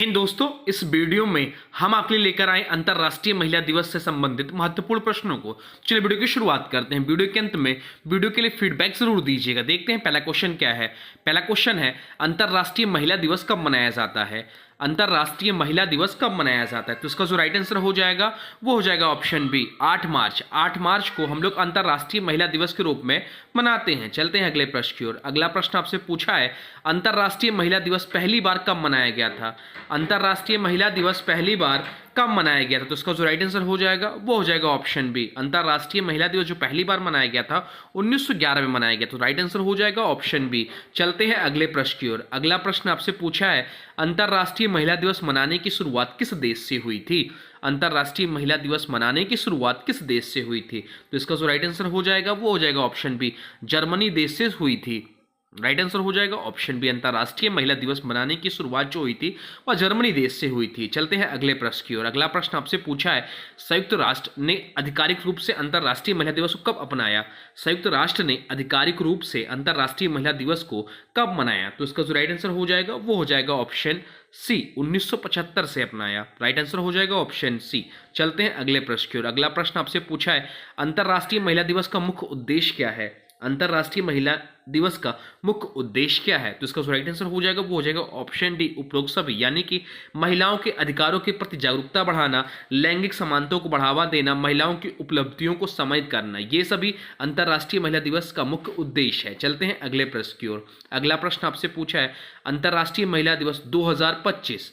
इन दोस्तों, इस वीडियो में हम आपके लिए लेकर आए अंतर्राष्ट्रीय महिला दिवस से संबंधित महत्वपूर्ण प्रश्नों को। चलिए वीडियो की शुरुआत करते हैं। वीडियो के अंत में वीडियो के लिए फीडबैक जरूर दीजिएगा। देखते हैं पहला क्वेश्चन क्या है। पहला क्वेश्चन है, अंतर्राष्ट्रीय महिला दिवस कब मनाया जाता है? अंतर्राष्ट्रीय महिला दिवस कब मनाया जाता है? तो इसका जो राइट आंसर हो जाएगा वो हो जाएगा ऑप्शन बी, 8 मार्च। 8 मार्च को हम लोग अंतर्राष्ट्रीय महिला दिवस के रूप में मनाते हैं। चलते हैं अगले प्रश्न की ओर। अगला प्रश्न आपसे पूछा है, अंतर्राष्ट्रीय महिला दिवस पहली बार कब मनाया गया था? अंतर्राष्ट्रीय महिला दिवस पहली बार कब मनाया गया था? तो इसका जो राइट आंसर हो जाएगा वो हो जाएगा ऑप्शन बी। अंतर्राष्ट्रीय महिला दिवस जो पहली बार मनाया गया था 1911 में मनाया गया। तो राइट आंसर हो जाएगा ऑप्शन बी। चलते हैं अगले प्रश्न की ओर। अगला प्रश्न आपसे पूछा है, अंतर्राष्ट्रीय महिला दिवस मनाने की शुरुआत किस देश से हुई थी? अंतर्राष्ट्रीय महिला दिवस मनाने की शुरुआत किस देश से हुई थी? तो इसका जो राइट आंसर हो जाएगा वो हो जाएगा ऑप्शन बी, जर्मनी देश से हुई थी। राइट आंसर हो जाएगा ऑप्शन बी। अंतर्राष्ट्रीय महिला दिवस मनाने की शुरुआत जो हुई थी वह जर्मनी देश से हुई थी। चलते हैं अगले प्रश्न की ओर। अगला प्रश्न आपसे पूछा है, संयुक्त राष्ट्र ने आधिकारिक रूप से अंतर्राष्ट्रीय महिला दिवस को कब अपनाया? संयुक्त राष्ट्र ने आधिकारिक रूप से अंतर्राष्ट्रीय महिला दिवस को कब मनाया? तो इसका जो राइट आंसर हो जाएगा वो हो जाएगा ऑप्शन सी, 1975 से अपनाया। राइट आंसर हो जाएगा ऑप्शन सी। चलते हैं अगले प्रश्न की ओर। अगला प्रश्न आपसे पूछा है, अंतर्राष्ट्रीय महिला दिवस का मुख्य उद्देश्य क्या है? अंतर्राष्ट्रीय महिला दिवस का मुख्य उद्देश्य क्या है? तो इसका जो राइट आंसर हो जाएगा वो हो जाएगा ऑप्शन डी, उपरोक्त सभी, यानी कि महिलाओं के अधिकारों के प्रति जागरूकता बढ़ाना, लैंगिक समानता को बढ़ावा देना, महिलाओं की उपलब्धियों को सम्मानित करना, ये सभी अंतर्राष्ट्रीय महिला दिवस का मुख्य उद्देश्य है। चलते हैं अगले प्रश्न की ओर। अगला प्रश्न आपसे पूछा है, अंतर्राष्ट्रीय महिला दिवस 2025,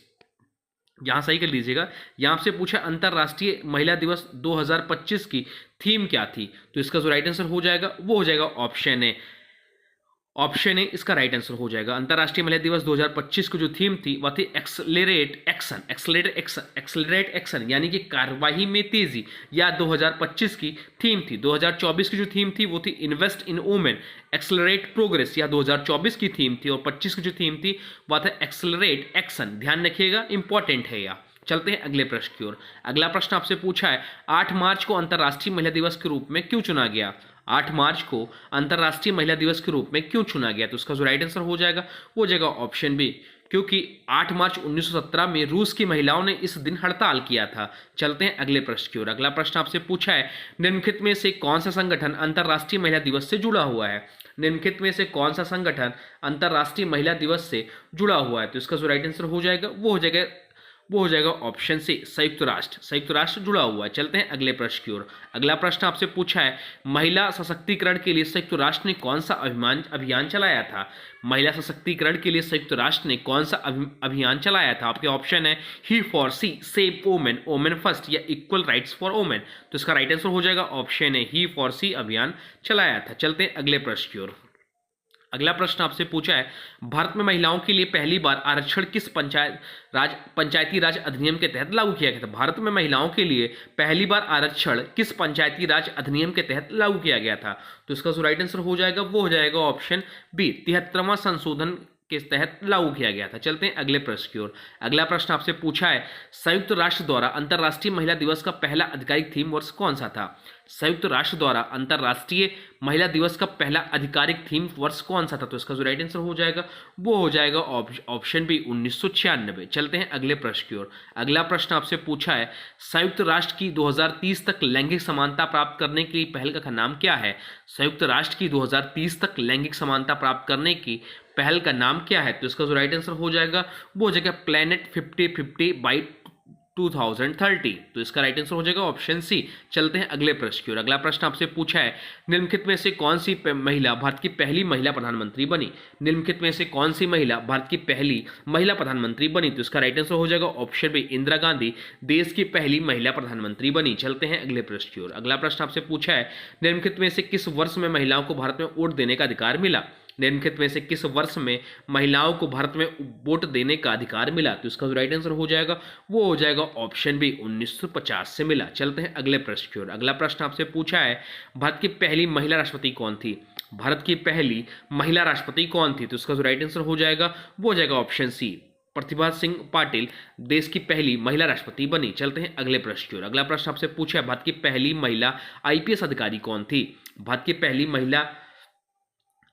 यहां सही कर लीजिएगा, यहां से पूछा अंतर्राष्ट्रीय महिला दिवस 2025 की थीम क्या थी? तो इसका जो राइट आंसर हो जाएगा वो हो जाएगा ऑप्शन ए। ऑप्शन ए इसका राइट आंसर हो जाएगा। अंतर्राष्ट्रीय महिला दिवस 2025 की जो थीम थी वह थी एक्सलेरेट एक्शन, एक्सलेरेट एक्शन यानी कि कार्यवाही में तेजी, या 2025 की थीम थी। 2024 की जो थीम थी वो थी invest in women, accelerate progress, या 2024 की थीम थी। और 25 की जो थीम थी वह था एक्सलरेट एक्शन। ध्यान रखिएगा, इंपॉर्टेंट है यह। चलते हैं अगले प्रश्न की ओर। अगला प्रश्न आपसे पूछा है, 8 मार्च को अंतर्राष्ट्रीय महिला दिवस के रूप में क्यों चुना गया? 8 मार्च को अंतर्राष्ट्रीय महिला दिवस के रूप में क्यों चुना गया? तो उसका जो राइट आंसर हो जाएगा वो हो जाएगा ऑप्शन बी, क्योंकि 8 मार्च 1917 में रूस की महिलाओं ने इस दिन हड़ताल किया था। चलते हैं अगले प्रश्न की ओर। अगला प्रश्न आपसे पूछा है, निम्नलिखित में से कौन सा संगठन अंतर्राष्ट्रीय महिला दिवस से जुड़ा हुआ है? निम्नलिखित में से कौन सा संगठन अंतर्राष्ट्रीय महिला दिवस से जुड़ा हुआ है? तो इसका जो राइट आंसर हो जाएगा वो हो जाएगा ऑप्शन सी, संयुक्त राष्ट्र। संयुक्त राष्ट्र जुड़ा हुआ है। चलते हैं अगले प्रश्न की ओर। अगला प्रश्न आपसे पूछा है, महिला सशक्तिकरण के लिए संयुक्त राष्ट्र ने कौन सा अभियान चलाया था? महिला सशक्तिकरण के लिए संयुक्त राष्ट्र ने कौन सा अभियान चलाया था? आपके ऑप्शन है ही for C, save women, women first, या इक्वल राइट्स फॉर वोमेन। तो इसका राइट आंसर हो जाएगा ऑप्शन है ही फॉर सी अभियान चलाया था। चलते हैं अगले प्रश्न की ओर। अगला प्रश्न आपसे पूछा है, भारत में महिलाओं के लिए पहली बार आरक्षण किस पंचायती राज अधिनियम के तहत लागू किया गया था? भारत में महिलाओं के लिए पहली बार आरक्षण किस पंचायती राज अधिनियम के तहत लागू किया गया था? तो इसका जो राइट आंसर हो जाएगा वो हो जाएगा ऑप्शन बी, 73वां संशोधन के तहत लागू किया गया था। चलते हैं अगले प्रश्न की ओर। अगला प्रश्न आपसे पूछा है, संयुक्त राष्ट्र द्वारा अंतर्राष्ट्रीय महिला दिवस का पहला आधिकारिक थीम वर्ष कौन सा था? संयुक्त राष्ट्र द्वारा अंतर्राष्ट्रीय महिला दिवस का पहला आधिकारिक थीम वर्ष कौन सा था? तो इसका जो राइट आंसर हो जाएगा वो हो जाएगा ऑप्शन बी, 1996। चलते हैं अगले प्रश्न की ओर। अगला प्रश्न आपसे पूछा है, संयुक्त राष्ट्र की 2030 तक लैंगिक समानता प्राप्त करने की पहल का नाम क्या है? संयुक्त राष्ट्र की 2030 तक लैंगिक समानता प्राप्त करने की पहल का नाम क्या है? तो इसका जो राइट आंसर हो जाएगा वो हो जाएगा प्लेनेट 50-50 बाई 2030। तो इसका राइट आंसर हो जाएगा ऑप्शन सी। चलते हैं अगले प्रश्न की ओर। अगला प्रश्न आपसे पूछा है, निम्नलिखित में से कौन सी महिला भारत की पहली महिला प्रधानमंत्री बनी? निम्नलिखित में से कौन सी महिला भारत की पहली महिला प्रधानमंत्री बनी? तो इसका राइट आंसर हो जाएगा ऑप्शन बी, इंदिरा गांधी देश की पहली महिला प्रधानमंत्री बनी। चलते हैं अगले प्रश्न की ओर। अगला प्रश्न आपसे पूछा है, निम्नलिखित में से किस वर्ष में महिलाओं को भारत में वोट देने का अधिकार मिला? निम्नलिखित में से किस वर्ष में महिलाओं को भारत में वोट देने का अधिकार मिला? तो इसका जो राइट आंसर हो जाएगा वो हो जाएगा ऑप्शन बी, 1950 से मिला। चलते हैं अगले प्रश्न की ओर। अगला प्रश्न आपसे पूछा है, भारत की पहली महिला राष्ट्रपति कौन थी? भारत की पहली महिला राष्ट्रपति कौन थी? तो इसका जो राइट आंसर हो जाएगा वो हो जाएगा ऑप्शन सी, प्रतिभा सिंह पाटिल देश की पहली महिला राष्ट्रपति बनी। चलते हैं अगले प्रश्न की ओर। अगला प्रश्न आपसे पूछा है, भारत की पहली महिला आईपीएस अधिकारी कौन थी? भारत की पहली महिला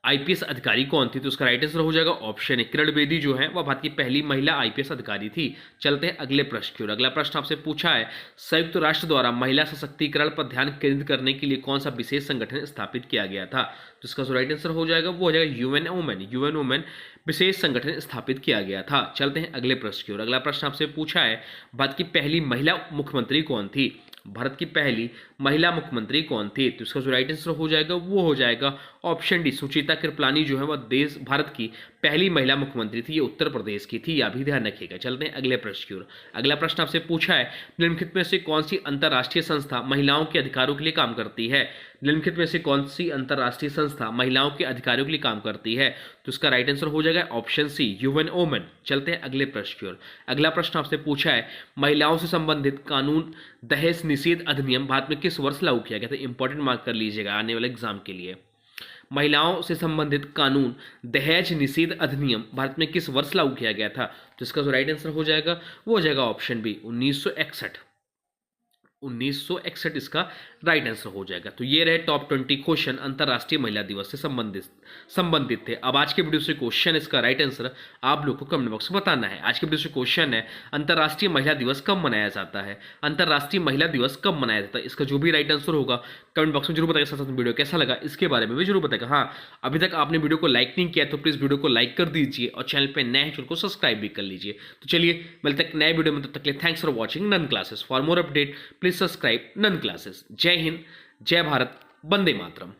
आईपीएस अधिकारी कौन थी? तो उसका राइट आंसर हो जाएगा ऑप्शन ए किरण बेदी जो है वह भारत की पहली महिला आईपीएस अधिकारी थी। चलते हैं अगले प्रश्न की ओर। अगला प्रश्न आपसे पूछा है संयुक्त राष्ट्र द्वारा महिला सशक्तिकरण पर ध्यान केंद्रित करने के लिए कौन सा विशेष संगठन स्थापित किया गया था? तो इसका जो राइट आंसर हो जाएगा वो हो जाएगा यूएन वुमेन। यूएन वुमेन विशेष संगठन स्थापित किया गया था। चलते हैं अगले प्रश्न की ओर। अगला प्रश्न आपसे पूछा है भारत की पहली महिला मुख्यमंत्री कौन थी? भारत की पहली महिला मुख्यमंत्री कौन थी? तो इसका जो राइट आंसर हो जाएगा वो हो जाएगा ऑप्शन डी सुचिता कृपलानी जो है वह देश भारत की पहली महिला मुख्यमंत्री थी। ये उत्तर प्रदेश की थी, यह भी ध्यान रखिएगा। चलते हैं अगले प्रश्न की ओर। अगला प्रश्न आपसे पूछा है निम्नलिखित में से कौन सी अंतर्राष्ट्रीय संस्था महिलाओं के अधिकारों के लिए काम करती है? निम्नलिखित में से कौन सी अंतर्राष्ट्रीय संस्था महिलाओं के अधिकारों के लिए काम करती है? तो इसका राइट आंसर हो जाएगा ऑप्शन सी यूएन वुमेन। चलते हैं अगले प्रश्न की ओर। अगला प्रश्न आपसे पूछा है महिलाओं से संबंधित कानून दहेज निषेध अधिनियम भारत में किस वर्ष लागू किया गया था? इंपॉर्टेंट मार्क कर लीजिएगा आने वाले एग्जाम के लिए। महिलाओं से संबंधित कानून दहेज निषेध अधिनियम भारत में किस वर्ष लागू किया गया था? तो इसका जो राइट आंसर हो जाएगा वो हो जाएगा ऑप्शन बी 1961। 1961 इसका राइट आंसर हो जाएगा। तो ये रहे टॉप 20 क्वेश्चन अंतर्राष्ट्रीय महिला दिवस से संबंधित थे। अब आज के वीडियो से क्वेश्चन इसका राइट आंसर आप लोग को कमेंट बॉक्स में बताना है। आज के वीडियो से क्वेश्चन है अंतर्राष्ट्रीय महिला दिवस कब मनाया जाता है? अंतर्राष्ट्रीय महिला दिवस कब मनाया जाता है? इसका जो भी राइट आंसर होगा कमेंट बॉक्स में जरूर बताइए। साथ साथ वीडियो कैसा लगा इसके बारे में भी जरूर बताएगा। हाँ, अभी तक आपने वीडियो को लाइक नहीं किया तो प्लीज वीडियो को लाइक कर दीजिए और चैनल पे नए हैं चैनल को सब्सक्राइब भी कर लीजिए। तो चलिए मिलते हैं नए वीडियो में, तब तक के लिए थैंक्स फॉर वॉचिंग नन classes. For more update please subscribe नन क्लासेस। जय हिंद, जय भारत, वंदे मातरम।